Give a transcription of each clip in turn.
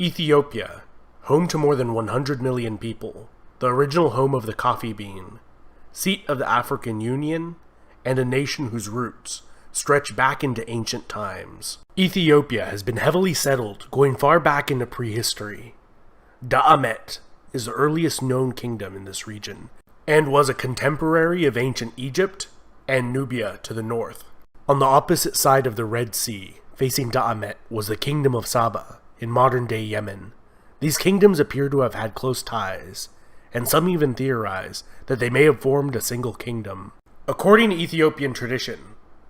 Ethiopia, home to more than 100 million people, the original home of the coffee bean, seat of the African Union, and a nation whose roots stretch back into ancient times. Ethiopia has been heavily settled, going far back into prehistory. Da'amet is the earliest known kingdom in this region, and was a contemporary of ancient Egypt and Nubia to the north. On the opposite side of the Red Sea, facing Da'amet, was the kingdom of Saba, in modern-day Yemen. These kingdoms appear to have had close ties, and some even theorize that they may have formed a single kingdom. According to Ethiopian tradition,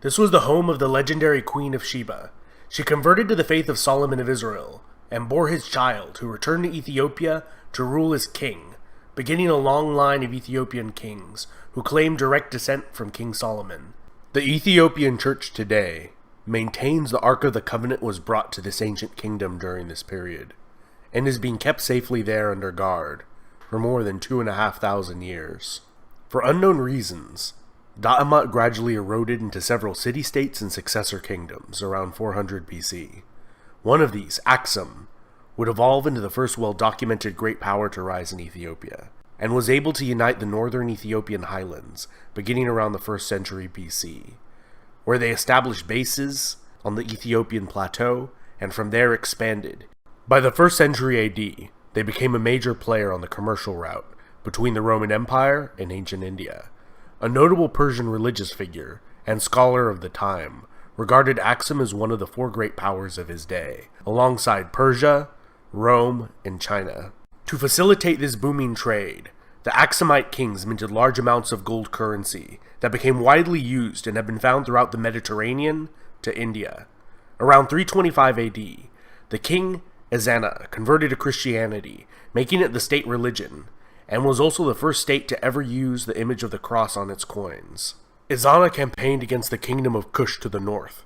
this was the home of the legendary Queen of Sheba. She converted to the faith of Solomon of Israel, and bore his child, who returned to Ethiopia to rule as king, beginning a long line of Ethiopian kings, who claim direct descent from King Solomon. The Ethiopian Church today maintains the Ark of the Covenant was brought to this ancient kingdom during this period, and is being kept safely there under guard for more than 2,500 years. For unknown reasons, Da'amet gradually eroded into several city-states and successor kingdoms around 400 BC. One of these, Aksum, would evolve into the first well-documented great power to rise in Ethiopia, and was able to unite the northern Ethiopian highlands beginning around the 1st century BC, where they established bases on the Ethiopian plateau, and from there expanded. By the 1st century AD, they became a major player on the commercial route between the Roman Empire and ancient India. A notable Persian religious figure and scholar of the time regarded Aksum as one of the 4 great powers of his day, alongside Persia, Rome, and China. To facilitate this booming trade, the Aksumite kings minted large amounts of gold currency that became widely used and have been found throughout the Mediterranean to India. Around 325 AD, the king Ezana converted to Christianity, making it the state religion, and was also the first state to ever use the image of the cross on its coins. Ezana campaigned against the kingdom of Kush to the north,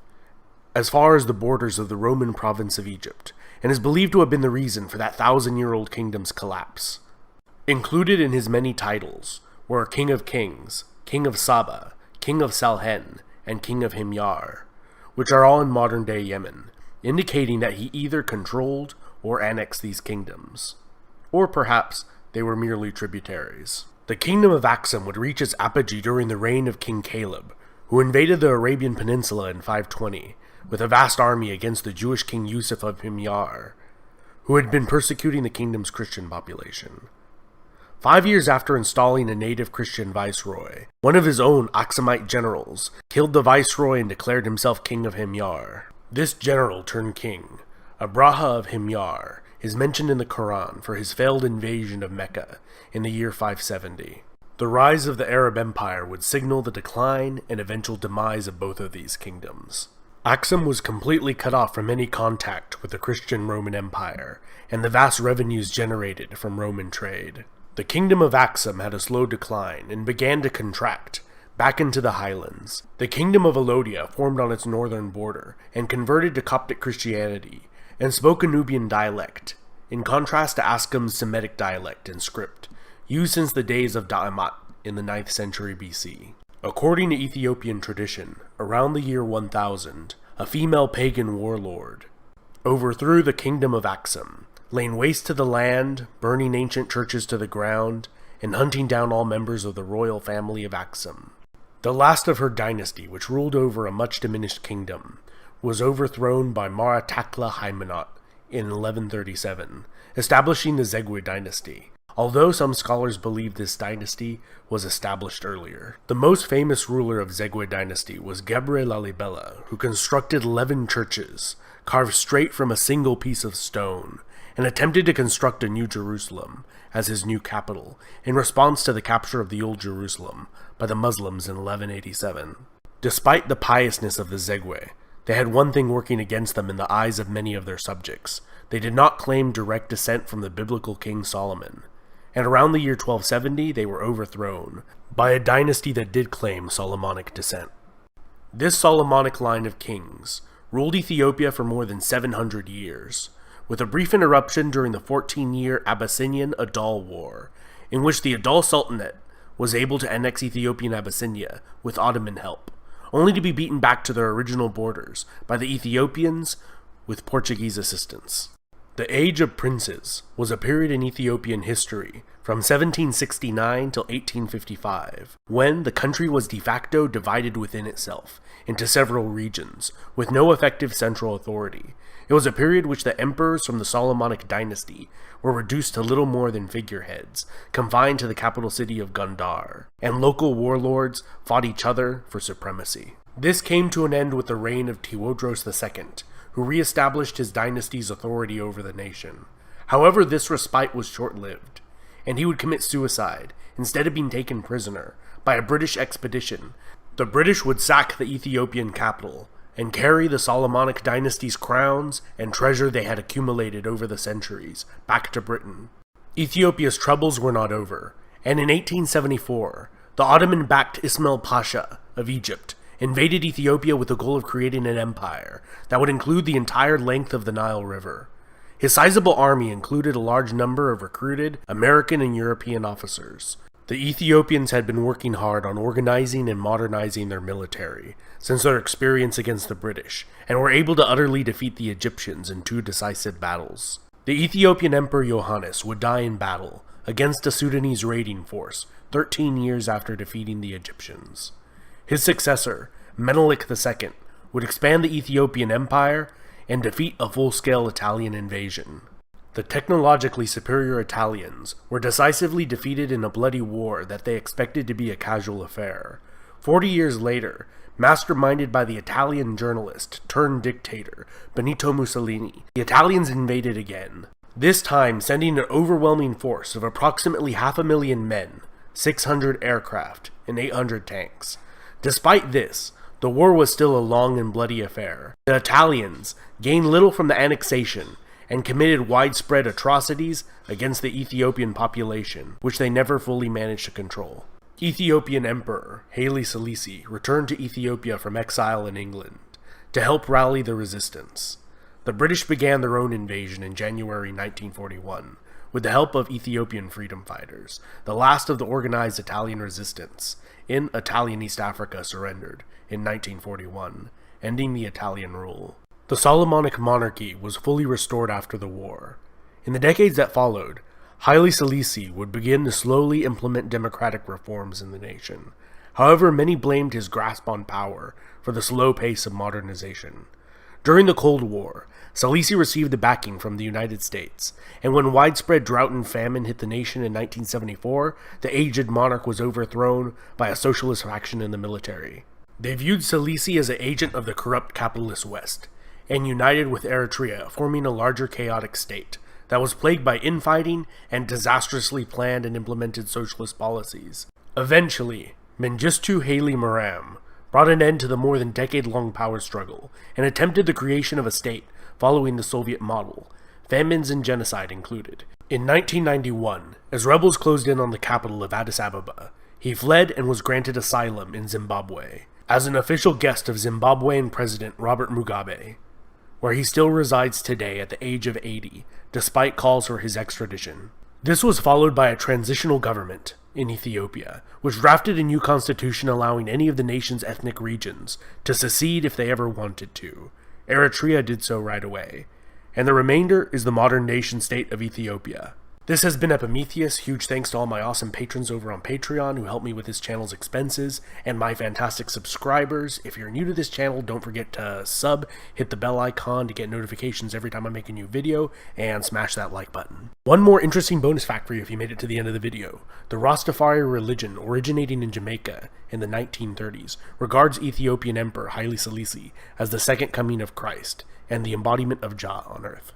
as far as the borders of the Roman province of Egypt, and is believed to have been the reason for that 1,000-year-old kingdom's collapse. Included in his many titles were King of Kings, King of Saba, King of Salhen, and King of Himyar, which are all in modern-day Yemen, indicating that he either controlled or annexed these kingdoms, or perhaps they were merely tributaries. The kingdom of Aksum would reach its apogee during the reign of King Caleb, who invaded the Arabian Peninsula in 520 with a vast army against the Jewish king Yusuf of Himyar, who had been persecuting the kingdom's Christian population. 5 years after installing a native Christian viceroy, one of his own Aksumite generals killed the viceroy and declared himself king of Himyar. This general turned king, Abraha of Himyar, is mentioned in the Quran for his failed invasion of Mecca in the year 570. The rise of the Arab Empire would signal the decline and eventual demise of both of these kingdoms. Aksum was completely cut off from any contact with the Christian Roman Empire and the vast revenues generated from Roman trade. The kingdom of Aksum had a slow decline and began to contract back into the highlands. The kingdom of Alodia formed on its northern border and converted to Coptic Christianity and spoke a Nubian dialect, in contrast to Aksum's Semitic dialect and script, used since the days of Da'amet in the 9th century BC. According to Ethiopian tradition, around the year 1000, a female pagan warlord overthrew the kingdom of Aksum, laying waste to the land, burning ancient churches to the ground, and hunting down all members of the royal family of Aksum. The last of her dynasty, which ruled over a much diminished kingdom, was overthrown by Maratakla Haymanot in 1137, establishing the Zegwe dynasty, although some scholars believe this dynasty was established earlier. The most famous ruler of Zegwe dynasty was Gebre Lalibela, who constructed 11 churches, carved straight from a single piece of stone, and attempted to construct a new Jerusalem as his new capital, in response to the capture of the Old Jerusalem by the Muslims in 1187. Despite the piousness of the Zegwe, they had one thing working against them in the eyes of many of their subjects. They did not claim direct descent from the biblical King Solomon, and around the year 1270 they were overthrown by a dynasty that did claim Solomonic descent. This Solomonic line of kings ruled Ethiopia for more than 700 years, with a brief interruption during the 14-year Abyssinian Adal War, in which the Adal Sultanate was able to annex Ethiopian Abyssinia with Ottoman help, only to be beaten back to their original borders by the Ethiopians with Portuguese assistance. The Age of Princes was a period in Ethiopian history from 1769 till 1855, when the country was de facto divided within itself into several regions, with no effective central authority. It was a period which the emperors from the Solomonic dynasty were reduced to little more than figureheads, confined to the capital city of Gondar, and local warlords fought each other for supremacy. This came to an end with the reign of Tewodros II, who re-established his dynasty's authority over the nation. However, this respite was short-lived, and he would commit suicide instead of being taken prisoner by a British expedition. The British would sack the Ethiopian capital and carry the Solomonic dynasty's crowns and treasure they had accumulated over the centuries back to Britain. Ethiopia's troubles were not over, and in 1874, the Ottoman-backed Ismail Pasha of Egypt invaded Ethiopia with the goal of creating an empire that would include the entire length of the Nile River. His sizable army included a large number of recruited American and European officers. The Ethiopians had been working hard on organizing and modernizing their military since their experience against the British, and were able to utterly defeat the Egyptians in 2 decisive battles. The Ethiopian Emperor Yohannes would die in battle against a Sudanese raiding force 13 years after defeating the Egyptians. His successor, Menelik II, would expand the Ethiopian Empire and defeat a full-scale Italian invasion. The technologically superior Italians were decisively defeated in a bloody war that they expected to be a casual affair. 40 years later, masterminded by the Italian journalist turned dictator Benito Mussolini, the Italians invaded again, this time sending an overwhelming force of approximately 500,000 men, 600 aircraft, and 800 tanks. Despite this, the war was still a long and bloody affair. The Italians gained little from the annexation and committed widespread atrocities against the Ethiopian population, which they never fully managed to control. Ethiopian Emperor Haile Selassie returned to Ethiopia from exile in England to help rally the resistance. The British began their own invasion in January 1941 with the help of Ethiopian freedom fighters. The last of the organized Italian resistance in Italian East Africa surrendered in 1941, ending the Italian rule. The Solomonic monarchy was fully restored after the war. In the decades that followed, Haile Selassie would begin to slowly implement democratic reforms in the nation. However, many blamed his grasp on power for the slow pace of modernization. During the Cold War, Selassie received the backing from the United States, and when widespread drought and famine hit the nation in 1974, the aged monarch was overthrown by a socialist faction in the military. They viewed Selassie as an agent of the corrupt capitalist West, and united with Eritrea, forming a larger chaotic state that was plagued by infighting and disastrously planned and implemented socialist policies. Eventually, Mengistu Haile Mariam brought an end to the more than decade-long power struggle and attempted the creation of a state following the Soviet model, famines and genocide included. In 1991, as rebels closed in on the capital of Addis Ababa, he fled and was granted asylum in Zimbabwe as an official guest of Zimbabwean President Robert Mugabe, where he still resides today at the age of 80, despite calls for his extradition. This was followed by a transitional government in Ethiopia, which drafted a new constitution allowing any of the nation's ethnic regions to secede if they ever wanted to. Eritrea did so right away, and the remainder is the modern nation-state of Ethiopia. This has been Epimetheus. Huge thanks to all my awesome patrons over on Patreon who help me with this channel's expenses, and my fantastic subscribers. If you're new to this channel, don't forget to sub, hit the bell icon to get notifications every time I make a new video, and smash that like button. One more interesting bonus fact for you if you made it to the end of the video. The Rastafari religion, originating in Jamaica in the 1930s, regards Ethiopian Emperor Haile Selassie as the second coming of Christ and the embodiment of Jah on earth.